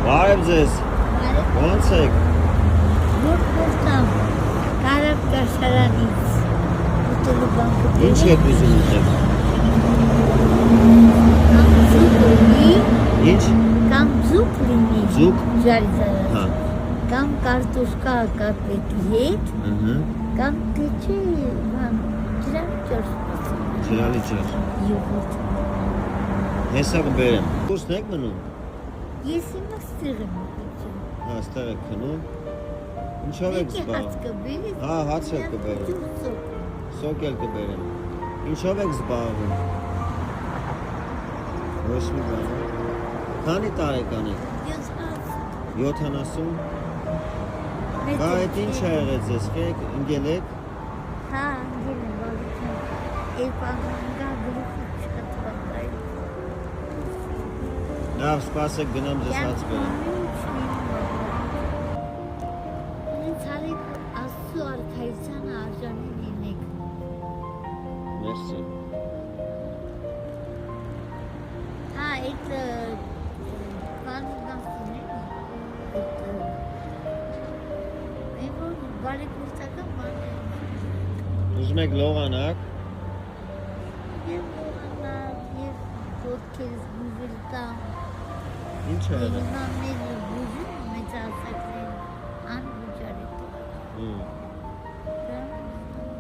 Բարև ձեզ։ Ոնց եք։ Որտեղ կարապ կաշարանից ուտելու բան կտել։ Ինչ եք ուզում ուտել։ Կամ ձուկ լինի։ Ինչ։ Կամ ձուկ լինի։ Ձուկ։ Ջարի զարած։ Հա։ Կամ կարտոշկա կապետի հետ։ Կամ թե չէ բան ջրալի ջուր։ Ջրալի ջուր։ Յուղոտ։ Հեսա կբերեմ։ Դուրսն եք մնում։ Ես հիմա ստեղ եմ մտնում։ Հա, ստեղ եք քնում։ Ինչով եք զբաղվում։ Հաց կբերի։ Հա, հաց եք կբերեմ։ Սոկ էլ կբերեմ։ Ինչով եք զբաղվում։ Ոչ մի բան։ Քանի տարեկան եք։ 70։ Բա այդ ինչ է եղել ձեզ, ընկել եք։ Հա, ընկել եմ, բավական։ Երկու անգամ գլուխը չկտրվա։ Լավ, սպասեք, գնամ ձեզ հաց բերեմ։ Ինձ հարիկ Աստծո արքայությանը արժանի լինեք։ Մերսի։ Հա, այդ բանն ասում է։ Այդ բարեգործական բան է։ Ուզում եք լողանակ։ Եվ լողանակ, և ոտքերս բուժել տամ։ Ինչ է եղել։ Հիմա մեր բուժում մեծ ասակներ անբուժարի տող։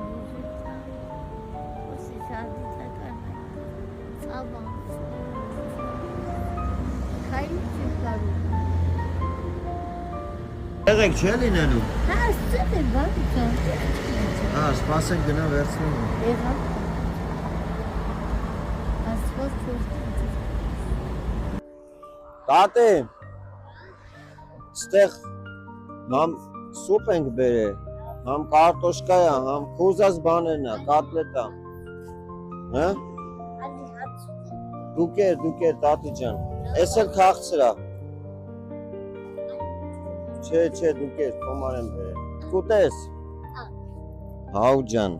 Բուժել տամ, ոսի շարդիցական ծավան, քայլի չեմ կարում։ Եղ եք չէ լինելու։ Հա, ստեղ է բանի ճան։ Հա, սպասենք գնա վերցնում։ Եղա։ Աստված չորդ։ Տատե, ստեղ համ սուպ ենք բերել, համ կարտոշկա է, համ կուզած բաներն է, կատլետա։ Հա? Դուկեր, տատի ջան։ Էս էլ քաղցրա։ Չէ, դուկեր, կոմար եմ բերել։ Կուտես։ Հաու ջան։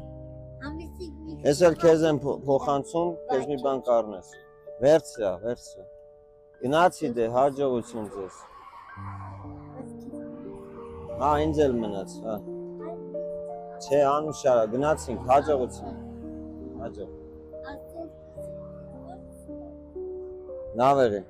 Էս էլ քեզ եմ փոխանցում, քեզ մի բան կառնես։ Վերցրա։ Գնացի դե, հաջողություն ձեզ։ Հա, ինձ էլ մնաց, հա։ Չէ, անուշարա, գնացինք, հաջողություն։ Լավ եղի։